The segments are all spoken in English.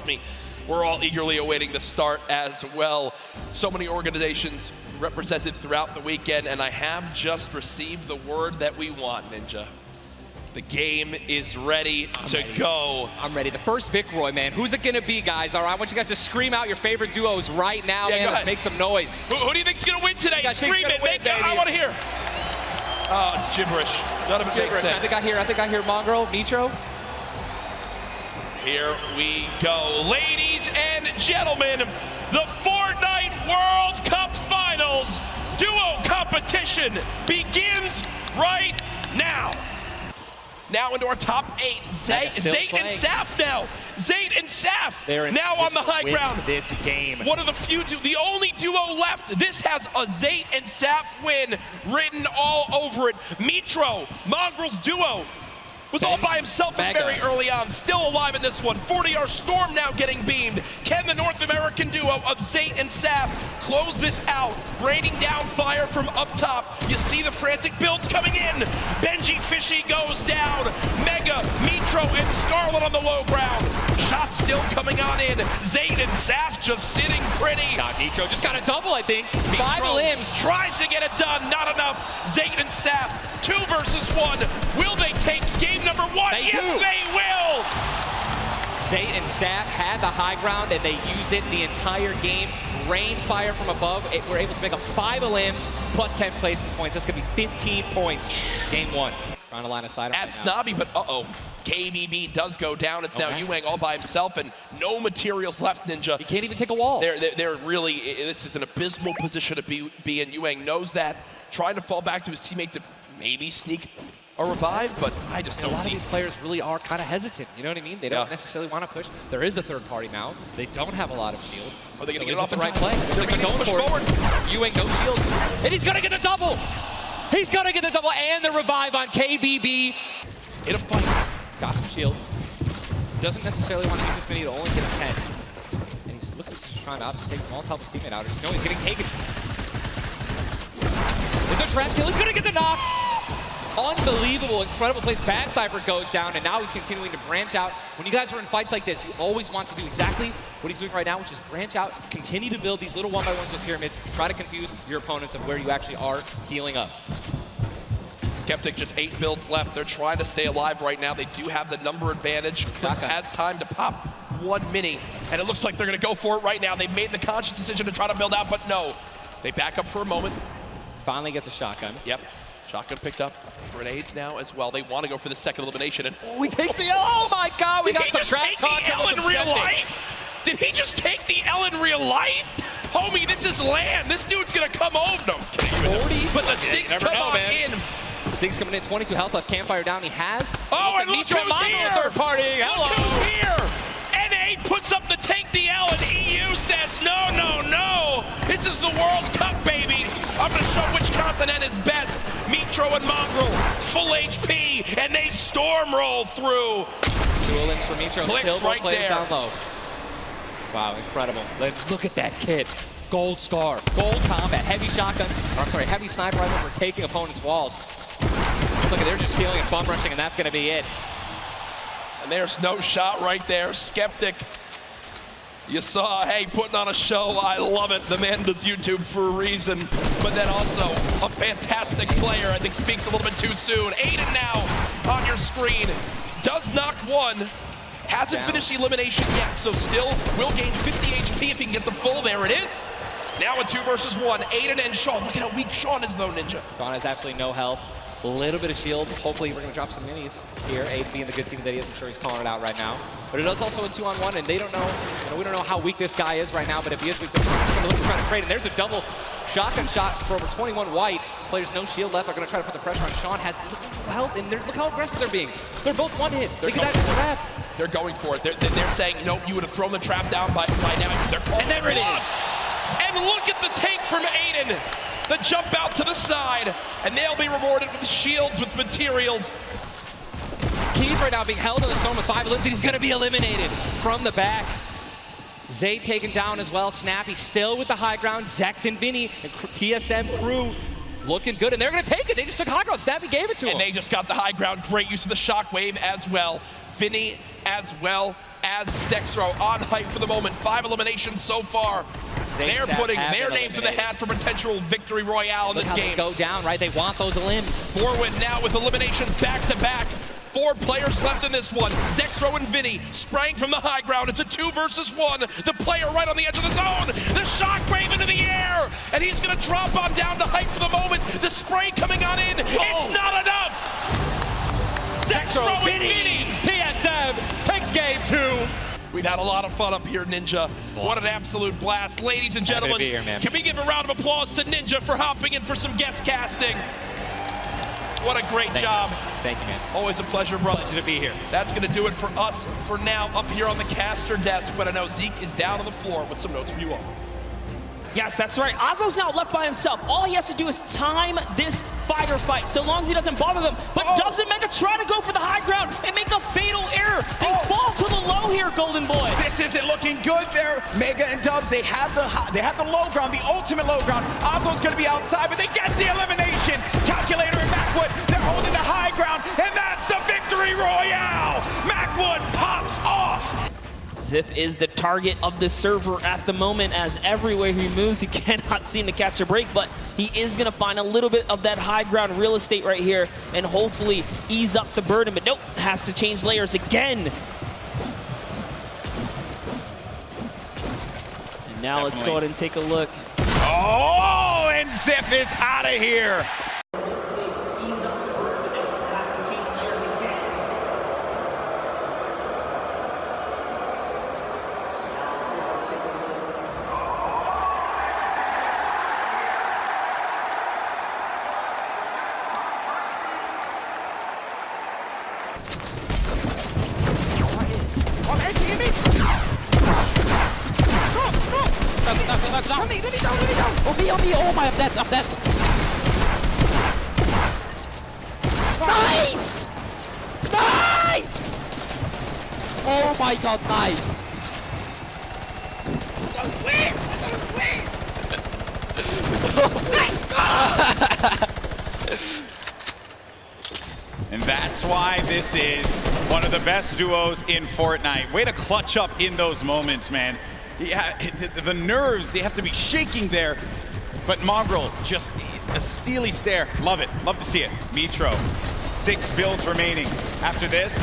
trust me, we're all eagerly awaiting the start as well. So many organizations represented throughout the weekend, and I have just received the word that we want, Ninja. The game is ready to go. I'm ready. The first Vic Roy, man. Who's it gonna be, guys? All right, I want you guys to scream out your favorite duos right now, man. Let's make some noise. Who do you think's gonna win today? Scream it, make it. I want to hear. Oh, it's gibberish. None of it makes sense. I think I hear Mongraal, Nitro. Here we go. Ladies and gentlemen, the Fortnite World Cup Finals duo competition begins right now. Now into our top 8. Zayt and Saf now. Zayt and Saf now on the high ground. This game. One of the few, the only duo left. This has a Zayt and Saf win written all over it. Mitro, Mongraal's duo, was all by himself very early on. Still alive in this one. 40R Storm now getting beamed. Can the North American duo of Zayt and Saf close this out? Raining down fire from up top. You see the frantic builds coming in. Benji Fishy goes down. Mega, Mitro, and Scarlet on the low ground. Shots still coming on in. Zayt and Saf just sitting pretty. Nitro just got a double, I think. Mitro 5 limbs. Tries to get it done. Not enough. Zayt and Saf, 2 versus 1. Will they take game number 1? Yes, they will! Zayt and Saf had the high ground, and they used it the entire game. Rain fire from above. We're able to make up 5 limbs plus 10 placement points. That's going to be 15 points. Game 1. Trying to line of sight at Snobby, but KBB does go down. It's now Yueng all by himself and no materials left, Ninja. He can't even take a wall. They're really, this is an abysmal position to be in. Yueng knows that. Trying to fall back to his teammate to maybe sneak a revive, but I just don't see. A lot of these players really are kind of hesitant, you know what I mean? They don't necessarily want to push. There is a third party now. They don't have a lot of shield. Are they going to get it off the right play? They're going to push forward. Yueng, no shield. And he's going to get the double! He's going to get the double and the revive on KBB. In a fight. Got some shield. Doesn't necessarily want to use this mini to only get a 10. And he looks like he's trying to obviously take small, help his teammate out. No, he's getting taken. There's a trap kill. He's going to get the knock. Unbelievable, incredible plays. Bad Sniper goes down, and now he's continuing to branch out. When you guys are in fights like this, you always want to do exactly what he's doing right now, which is branch out, continue to build these little 1x1s with pyramids, try to confuse your opponents of where you actually are healing up. Skeptic just 8 builds left. They're trying to stay alive right now. They do have the number advantage. Clips has time to pop 1 mini, and it looks like they're going to go for it right now. They made the conscious decision to try to build out, but no. They back up for a moment. Finally gets a shotgun. Yep. Shotgun picked up. Grenades now as well. They want to go for the second elimination. And we take the oh my god, we got some track talk. Did he just take the L in real life? Did he just take the L in real life? Homie, this is land. This dude's going to come home. No, I'm just kidding. 40? But the Stinks come on in. Stinks coming in, 22 health left. Campfire down. He has. Oh, and look who's here. Third party. Hello. Look who's here. NA puts up the take the L, and EU says, no, no, no. This is the World Cup, baby. I'm going to show which continent is best. Mitro and Mongraal, full HP, and they storm roll through. Dual links for Mitro. Clicks right there. Down low. Wow, incredible. Let's look at that kit. Gold Scar, Gold Combat, Heavy Shotgun, or I'm sorry, Heavy Sniper Rifle for taking opponents' walls. Look at, they're just healing and bum rushing, and that's going to be it. And there's no shot right there. Skeptic, you saw, hey, putting on a show. I love it. The man does YouTube for a reason. But then also a fantastic player. I think speaks a little bit too soon. Aydan now on your screen. Does knock 1. Hasn't finished the elimination yet, so still will gain 50 HP if he can get the full. There it is. Now a 2 versus 1. Aydan and Sean. Look at how weak Sean is, though, Ninja. Sean has absolutely no health. A little bit of shield. Hopefully we're going to drop some minis here. Aid being the good team that he is. I'm sure he's calling it out right now. But it is also a 2-on-1, and they don't know, we don't know how weak this guy is right now, but if he is weak, they're going to look to try to trade. And there's a double shotgun shot for over 21 white. Players no shield left. They're going to try to put the pressure on. Sean has health, and look how aggressive they're being. They're both one hit. They can actually trap. They're going for it. They're saying, you know, you would have thrown the trap down by now. And there it is. And look at the take from Aydan. The jump out to the side, and they'll be rewarded with shields, with materials. Keys right now being held in the storm with 5 limbs. He's going to be eliminated from the back. Zayt taken down as well. Snappy still with the high ground. Zex and Vinny and TSM crew looking good, and they're going to take it. They just took high ground. Snappy gave it to him. And they just got the high ground. Great use of the shockwave as well. Vinny as well. as Zexro on hype for the moment. 5 eliminations so far. They're putting their names in the hat for potential victory royale in this game. Go down, right? They want those limbs. Forward now with eliminations back-to-back. 4 players left in this one. Zexro and Vinny spraying from the high ground. It's a 2 versus 1. The player right on the edge of the zone. The shockwave into the air. And he's going to drop on down to hype for the moment. The spray coming on in. It's not enough. Zexro and Vinny. TSM takes game 2. We've had a lot of fun up here, Ninja. What an absolute blast. Ladies and gentlemen, can we give a round of applause to Ninja for hopping in for some guest casting? What a great job. Thank you, man. Always a pleasure, brother. Pleasure to be here. That's going to do it for us for now up here on the caster desk, but I know Zeke is down on the floor with some notes for you all. Yes, that's right. Ozzo's now left by himself. All he has to do is time this fight, so long as he doesn't bother them. But Dubs and Mega try to go for the high ground and make a fatal error. They fall to the low here, Golden Boy. This isn't looking good there. Mega and Dubs, they have the low ground, the ultimate low ground. Ozzo's going to be outside, but they get the elimination. Calculator and Macwood, they're holding the high ground, and that's the victory royale. Macwood pops off. Ziff is the target of the server at the moment, as everywhere he moves, he cannot seem to catch a break, but he is going to find a little bit of that high ground real estate right here and hopefully ease up the burden, but nope, has to change layers again. And now let's go ahead and take a look. Oh, and Ziff is out of here. Oh my, up that. Nice! Nice! Oh my god, nice. And that's why this is one of the best duos in Fortnite. Way to clutch up in those moments, man. Yeah, the nerves, they have to be shaking there. But Mongraal, just a steely stare. Love it. Love to see it. Mitro, 6 builds remaining. After this,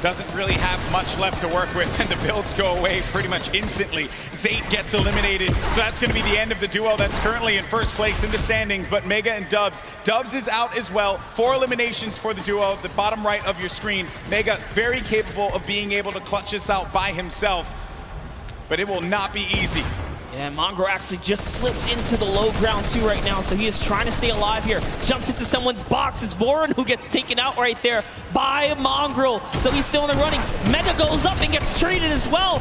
doesn't really have much left to work with, and the builds go away pretty much instantly. Zayt gets eliminated, so that's going to be the end of the duo that's currently in first place in the standings, but Mega and Dubs. Dubs is out as well. 4 eliminations for the duo, the bottom right of your screen. Mega, very capable of being able to clutch this out by himself, but it will not be easy. Yeah, Mongraal actually just slips into the low ground too right now, so he is trying to stay alive here. Jumps into someone's box. It's Voron who gets taken out right there by Mongraal, so he's still in the running. Mega goes up and gets traded as well.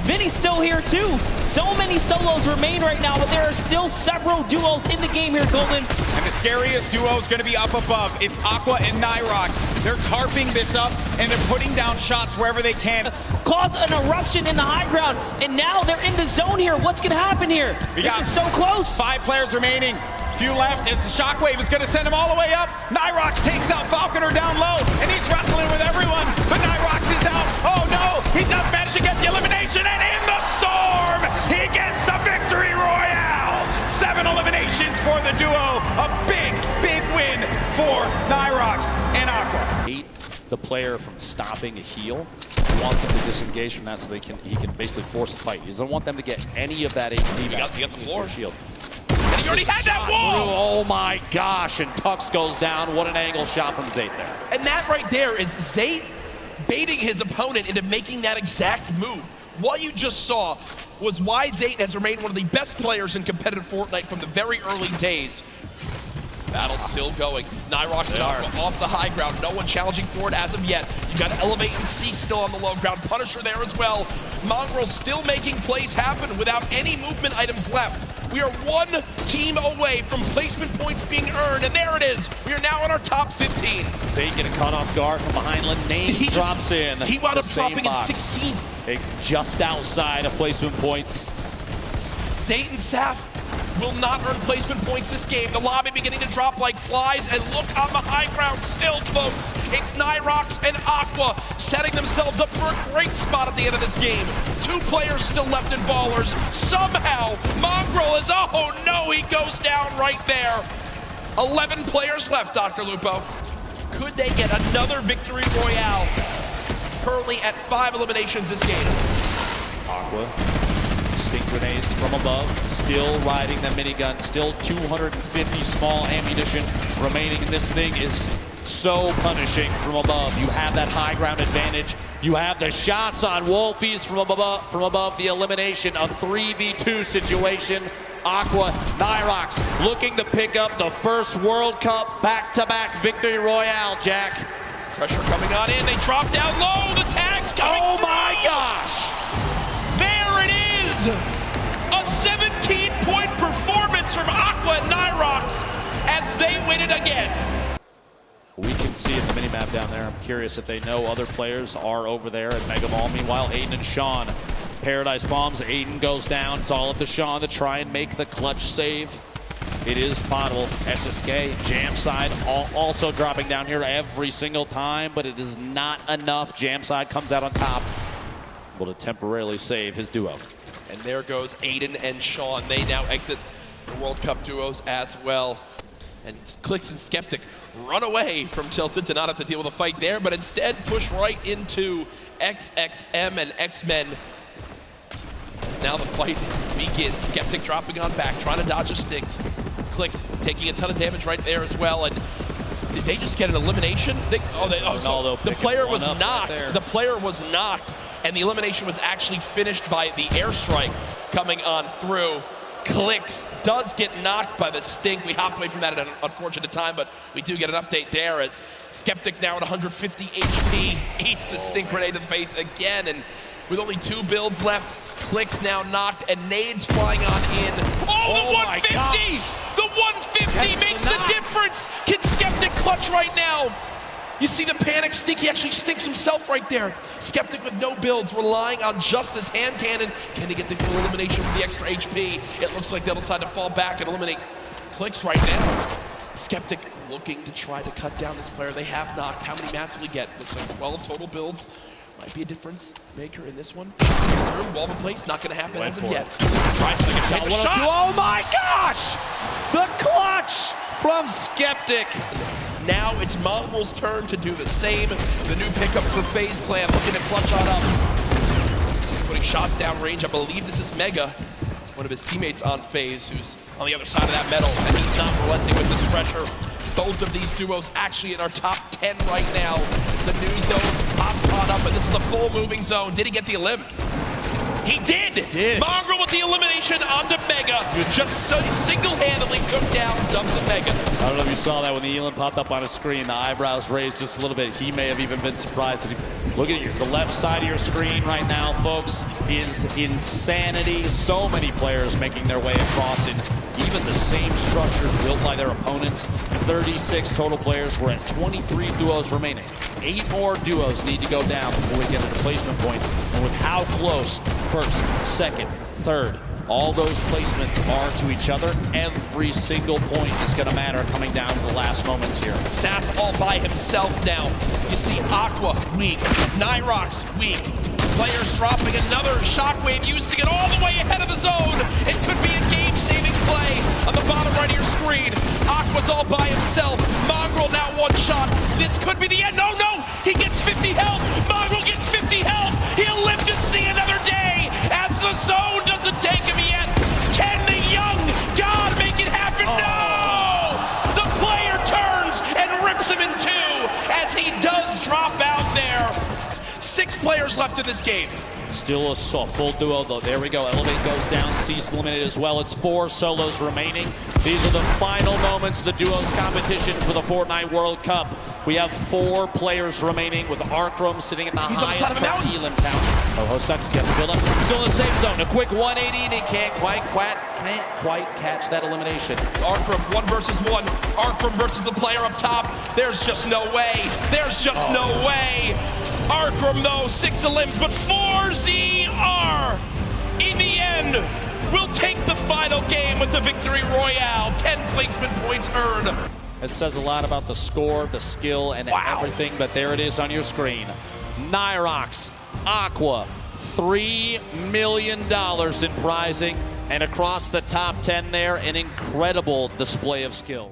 Vinny's still here too. So many solos remain right now, but there are still several duos in the game here, Golden. And the scariest duo is going to be up above. It's Aqua and Nirox. They're carping this up, and they're putting down shots wherever they can. Cause an eruption in the high ground, and now they're in the zone here. What's going to happen here? This is so close. 5 players remaining. Few left as the shockwave is going to send him all the way up. Nirox takes out Falconer down low, and he's wrestling with everyone, but Nirox is out. Oh no, he does manage to get the elimination, and in the storm, he gets the victory royale. 7 eliminations for the duo. A big, big win for Nirox and Aqua. The player from stopping a heal. He wants him to disengage from that so he can basically force a fight. He doesn't want them to get any of that HP back. He got the floor. Shield. And he already had that wall! Oh my gosh, and Tux goes down. What an angle shot from Zayt there. And that right there is Zayt baiting his opponent into making that exact move. What you just saw was why Zayt has remained one of the best players in competitive Fortnite from the very early days. Battle still going. Nirox and Aqua off the high ground. No one challenging for it as of yet. You got Elevate and C still on the low ground. Punisher there as well. Mongraal still making plays happen without any movement items left. We are 1 team away from placement points being earned, and there it is. We are now in our top 15. Zayt getting caught off guard from behind. Name drops in. He wound up dropping in 16th. It's just outside of placement points. Zayt and Saf will not earn placement points this game. The lobby beginning to drop like flies, and look on the high ground still, folks. It's nickmercs and Aqua setting themselves up for a great spot at the end of this game. 2 players still left in Ballers. Somehow, Mongraal is, oh no, he goes down right there. 11 players left, drlupo. Could they get another victory royale? Currently at 5 eliminations this game. Aqua, stink grenades from above, still riding the minigun, still 250 small ammunition remaining. This thing is so punishing from above. You have that high ground advantage. You have the shots on Wolfies from above the elimination, a 3v2 situation. Aqua, nickmercs looking to pick up the first World Cup back-to-back victory royale, Jack. Pressure coming on in, they drop down low, the tag's coming through. My gosh! There it is! A 17-point performance from Aqua and nickmercs as they win it again. We can see in the minimap down there. I'm curious if they know other players are over there at Mega Mall. Meanwhile, Aydan and Sean, Paradise bombs. Aydan goes down. It's all up to Sean to try and make the clutch save. It is potable. SSK, Jam side, also dropping down here every single time, but it is not enough. Jam side comes out on top, able to temporarily save his duo. And there goes Aydan and Sean. They now exit the World Cup duos as well. And Clicks and Skeptic run away from Tilted to not have to deal with a fight there, but instead push right into XXM and X-Men. Now the fight begins. Skeptic dropping on back, trying to dodge the sticks. Clicks taking a ton of damage right there as well. And did they just get an elimination? The player was knocked. The player was knocked, and the elimination was actually finished by the airstrike coming on through. Clicks does get knocked by the stink. We hopped away from that at an unfortunate time, but we do get an update there as Skeptic now at 150 HP eats the stink grenade to the face again, and with only 2 builds left, Clicks now knocked and nades flying on in. Oh, the 150! The 150 makes the difference! Can Skeptic clutch right now? You see the panic stink, he actually stinks himself right there. Skeptic with no builds, relying on just this hand cannon. Can he get the full elimination for the extra HP? It looks like they'll decide to fall back and eliminate Clicks right now. Skeptic looking to try to cut down this player. They have knocked. How many mats will he get? Looks like 12 total builds. Might be a difference maker in this one. Wall in place, not gonna happen as of yet. Tries to make a shot. Oh my gosh! The clutch from Skeptic. Now it's Mongraal's turn to do the same. The new pickup for FaZe Clan looking to clutch on up. Putting shots down range. I believe this is Mega, one of his teammates on FaZe, who's on the other side of that metal, and he's not relenting with this pressure. Both of these duos actually in our top 10 right now. The new zone pops on up, and this is a full moving zone. Did he get the elim? He did! Mongraal with the elimination onto Mega. Just so single-handedly took down Dubs and Mega. I don't know if you saw that when the elim popped up on his screen. The eyebrows raised just a little bit. He may have even been surprised. Look at the left side of your screen right now, folks, is insanity. So many players making their way across in even the same structures built by their opponents. 36 total players. We're at 23 duos remaining. 8 more duos need to go down before we get into placement points. And with how close first, second, third, all those placements are to each other, every single point is going to matter coming down to the last moments here. Saf all by himself now. You see Aqua weak, nickmercs weak. Players dropping another shockwave, using it all the way ahead of the zone. It could be a game-saving play on the bottom right of your screen. Aqua's all by himself. Mongraal now 1 shot. This could be the end. No, no! He gets 50 health. Mongraal gets 50 health. He'll live to see another day as the zone doesn't take him yet. Can the young god make it happen? No! The player turns and rips him in 2 as he does drop out there. 6 players left in this game. Still a full duo, though. There we go. Elevate goes down. Cease eliminated as well. It's 4 solos remaining. These are the final moments of the duos competition for the Fortnite World Cup. We have 4 players remaining with Arcrum sitting at the highest elim count. Oh, Hostucky's got to build up. Still in the safe zone. A quick 180 and he can't quite catch that elimination. Arcrum 1 versus 1. Arcrum versus the player up top. There's just no way. There's just no way. Arcrum though, 6 elims, but 4 ZR. In the end, will take the final game with the victory royale. 10 placement points earned. It says a lot about the score, the skill, and everything, but there it is on your screen. Nyrox, Aqua, $3 million in prizing, and across the top 10 there, an incredible display of skill.